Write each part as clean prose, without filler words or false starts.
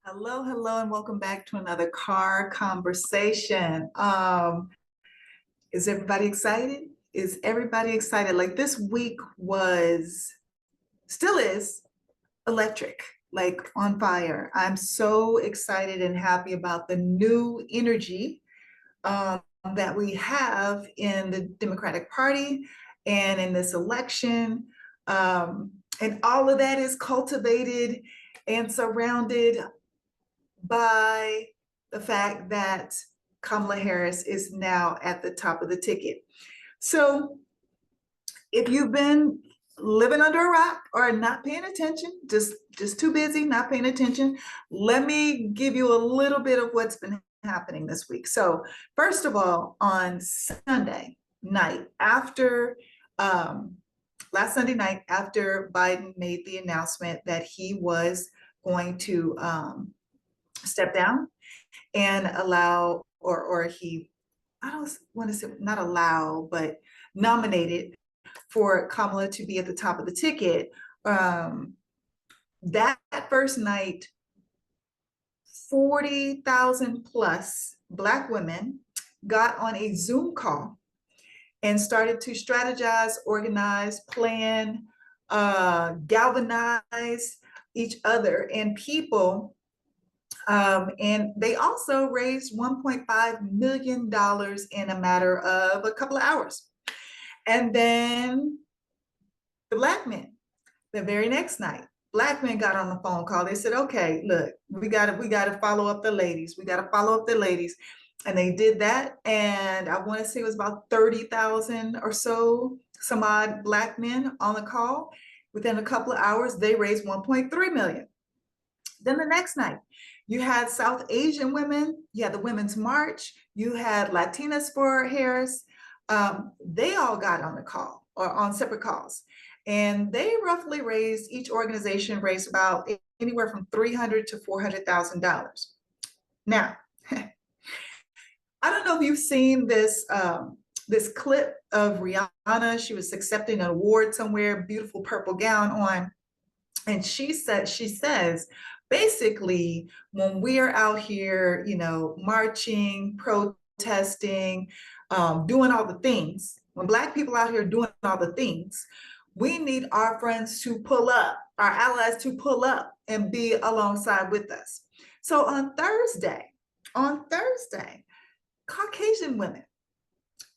Hello, hello, and welcome back to another car conversation. Is everybody excited? Is everybody excited? Like this week was, still is electric, like on fire. I'm so excited and happy about the new energy that we have in the Democratic Party and in this election. And all of that is cultivated and surrounded by the fact that Kamala Harris is now at the top of the ticket. So if you've been living under a rock or not paying attention, just too busy, not paying attention, let me give you a little bit of what's been happening this week. So first of all, on Sunday night, after last Sunday night, after Biden made the announcement that he was going to step down and allow, or he, I don't want to say not allow, but nominated for Kamala to be at the top of the ticket. That first night, 40,000 plus Black women got on a Zoom call and started to strategize, organize, plan, galvanize each other and people. And they also raised $1.5 million in a matter of a couple of hours. And then the Black men, the very next night, Black men got on the phone call. They said, okay, look, we gotta follow up the ladies. We gotta follow up the ladies. And they did that. And I want to say it was about 30,000 or so, some odd Black men on the call. Within a couple of hours, they raised 1.3 million. Then the next night, you had South Asian women, you had the Women's March, you had Latinas for Harris. They all got on the call or on separate calls. And they roughly raised, each organization raised about anywhere from $300,000 to $400,000. Now, I don't know if you've seen this this clip of Rihanna. She was accepting an award somewhere, beautiful purple gown on. And she says, basically, when we are out here, marching, protesting, doing all the things, when Black people out here doing all the things, we need our friends to pull up, our allies to pull up and be alongside with us. So on Thursday, Caucasian women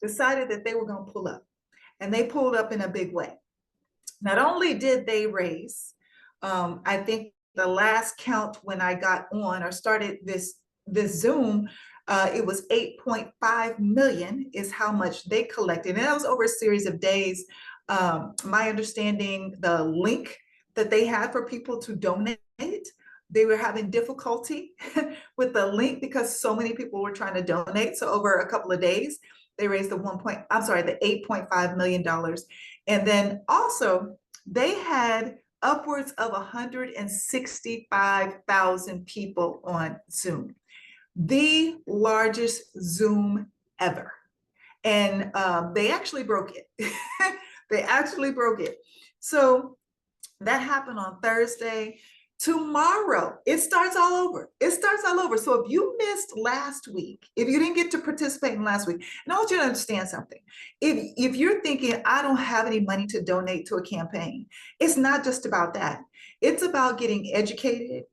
decided that they were going to pull up, and they pulled up in a big way. Not only did they raise, I think the last count when I got on or started this Zoom, it was 8.5 million is how much they collected. And that was over a series of days. My understanding, the link that they had for people to donate, they were having difficulty with the link because so many people were trying to donate. So over a couple of days, they raised the $8.5 million. And then also they had upwards of 165,000 people on Zoom, the largest Zoom ever. And they actually broke it. They actually broke it. So that happened on Thursday. Tomorrow, it starts all over. It starts all over. So if you missed last week, if you didn't get to participate in last week, and I want you to understand something. If you're thinking, I don't have any money to donate to a campaign, it's not just about that. It's about getting educated.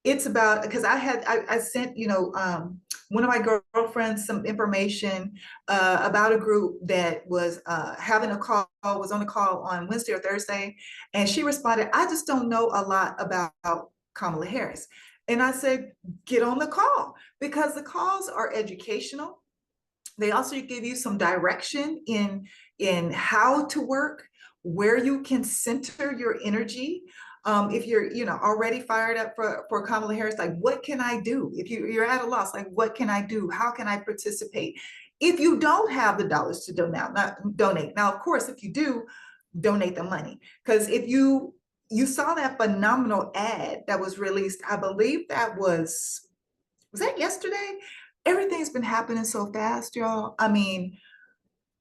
It's about, because I sent, one of my girlfriends some information about a group that was having a call, was on a call on Wednesday or Thursday. And she responded, I just don't know a lot about Kamala Harris. And I said, get on the call, because the calls are educational. They also give you some direction in how to work, where you can center your energy. If you're, already fired up for Kamala Harris, like, what can I do? If you're at a loss, like, what can I do? How can I participate? If you don't have the dollars to donate. Now, of course, if you do, donate the money. Because if you saw that phenomenal ad that was released, I believe that was that yesterday? Everything's been happening so fast, y'all. I mean,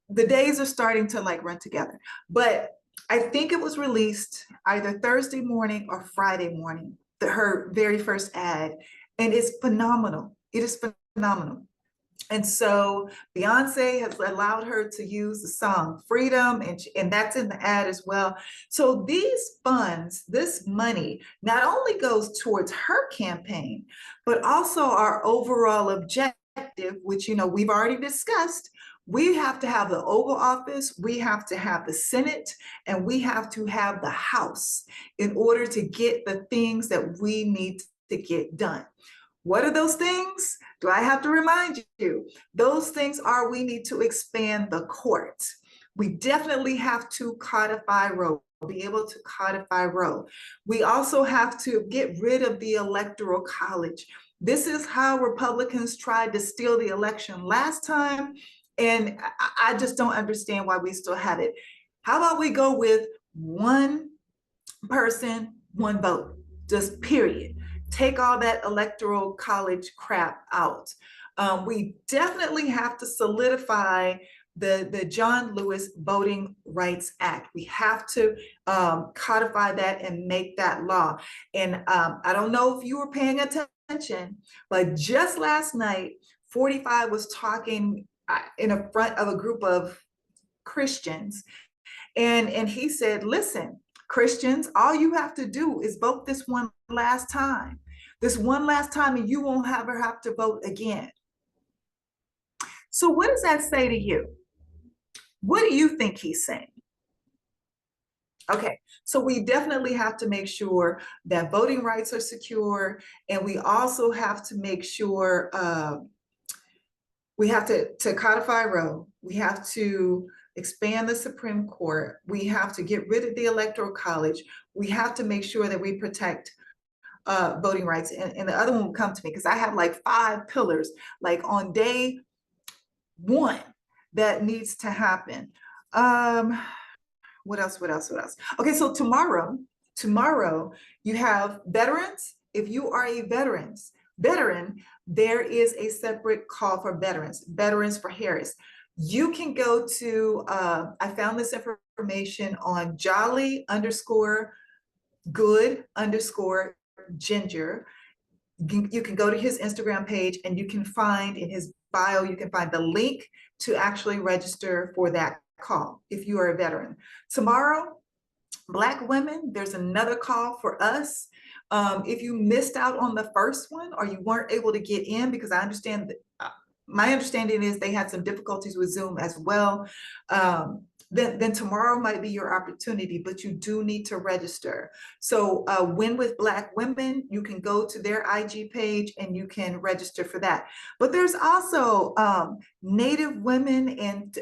the days are starting to like run together. But I think it was released either Thursday morning or Friday morning. her very first ad, and it's phenomenal. It is phenomenal. And so Beyonce has allowed her to use the song Freedom, and that's in the ad as well. So these funds, this money, not only goes towards her campaign, but also our overall objective, which, you know, we've already discussed. We have to have the Oval Office, we have to have the Senate, and we have to have the House in order to get the things that we need to get done. What are those things? Do I have to remind you? Those things are, we need to expand the courts. We definitely have to codify Roe, be able to codify Roe. We also have to get rid of the Electoral College. This is how Republicans tried to steal the election last time, and I just don't understand why we still have it. How about we go with one person, one vote, just period. Take all that Electoral College crap out. We definitely have to solidify the John Lewis Voting Rights Act. We have to codify that and make that law. And I don't know if you were paying attention, but just last night, 45 was talking in front of a group of Christians. And he said, listen, Christians, all you have to do is vote this one last time. This one last time, and you won't ever have to vote again. So what does that say to you? What do you think he's saying? Okay, so we definitely have to make sure that voting rights are secure, and we also have to make sure we have to codify Roe. We have to expand the Supreme Court. We have to get rid of the Electoral College. We have to make sure that we protect voting rights. And the other one will come to me because I have like 5 pillars, like on day 1 that needs to happen. What else? Okay, so tomorrow you have veterans. If you are a veteran, there is a separate call for veterans for Harris. You can go to, I found this information on jolly_good_ginger. You can go to his Instagram page, and you can find in his bio, you can find the link to actually register for that call if you are a veteran. Tomorrow, Black women, there's another call for us. If you missed out on the first one, or you weren't able to get in, because I understand that my understanding is they had some difficulties with Zoom as well, then tomorrow might be your opportunity, but you do need to register. So Win with Black Women, you can go to their IG page and you can register for that. But there's also Native Women and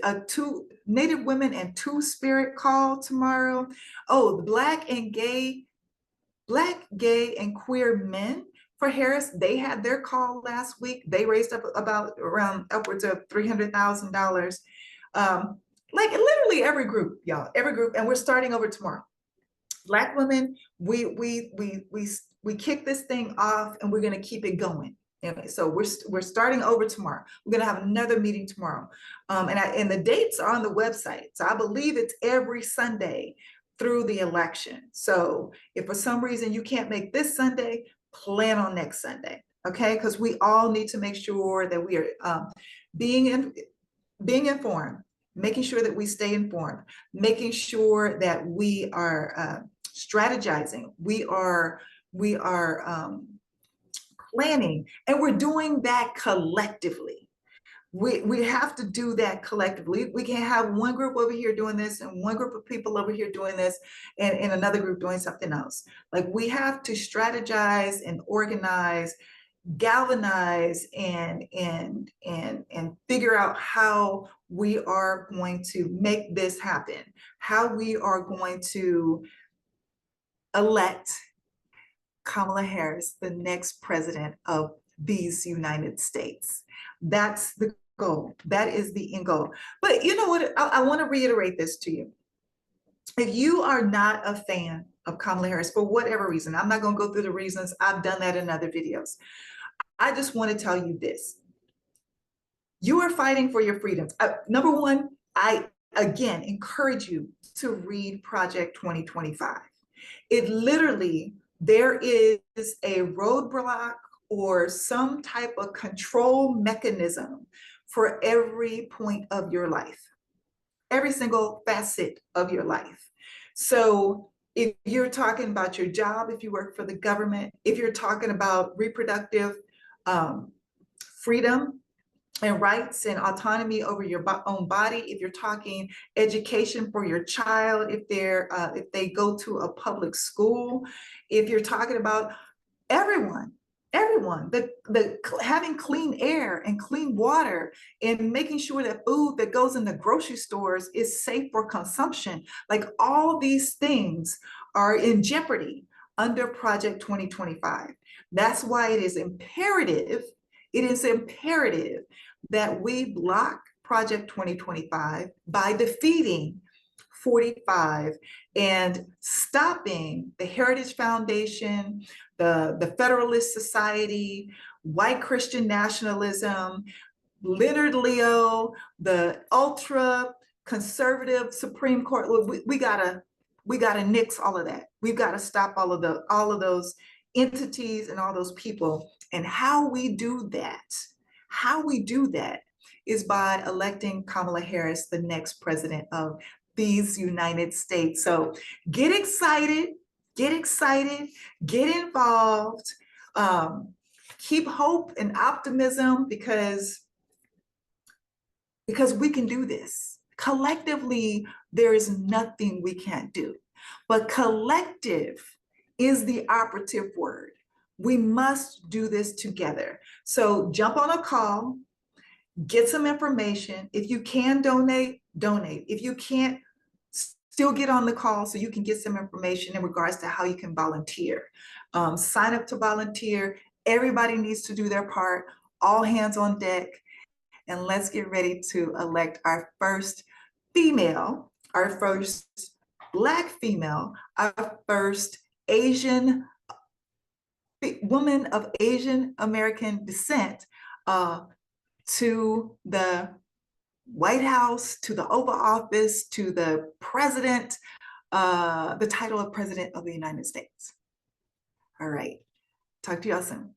Two-Spirit call tomorrow. Oh, the Black, gay, and queer men for Harris, they had their call last week. They raised up around upwards of $300,000. Like literally every group, y'all, every group, and we're starting over tomorrow. Black women, we kick this thing off, and we're going to keep it going. Okay, so we're starting over tomorrow. We're going to have another meeting tomorrow, and the dates are on the website. So I believe it's every Sunday through the election. So if for some reason you can't make this Sunday, plan on next Sunday, okay? Because we all need to make sure that we are being informed, making sure that we stay informed, making sure that we are strategizing, we are planning, and we're doing that collectively. We have to do that collectively. We can't have one group over here doing this and one group of people over here doing this and another group doing something else. Like, we have to strategize and organize, galvanize, and figure out how we are going to make this happen, how we are going to elect Kamala Harris the next president of these United States. That's the goal. That is the end goal. But you know what? I want to reiterate this to you. If you are not a fan of Kamala Harris for whatever reason, I'm not going to go through the reasons. I've done that in other videos. I just want to tell you this. You are fighting for your freedoms. Number one, I again encourage you to read Project 2025. It literally there is a roadblock or some type of control mechanism for every point of your life, every single facet of your life. So if you're talking about your job, if you work for the government, if you're talking about reproductive freedom and rights and autonomy over your own body, if you're talking education for your child, if they go to a public school, if you're talking about everyone, the having clean air and clean water and making sure that food that goes in the grocery stores is safe for consumption, like all these things are in jeopardy under Project 2025. That's why it is imperative that we block Project 2025 by defeating 45 and stopping the Heritage Foundation, the Federalist Society, white Christian nationalism, Leonard Leo, the ultra conservative Supreme Court. We gotta nix all of that. We've got to stop all of those entities and all those people. And how we do that is by electing Kamala Harris the next president of these United States. So get excited, get involved, keep hope and optimism because we can do this. Collectively, there is nothing we can't do, but collective is the operative word. We must do this together. So jump on a call, get some information. If you can donate. If you can't, still get on the call so you can get some information in regards to how you can volunteer. Sign up to volunteer. Everybody needs to do their part. All hands on deck. And let's get ready to elect our first female, our first Black female, our first Asian woman of Asian American descent to the White House, to the Oval Office, to the president, the title of President of the United States. All right, talk to y'all soon.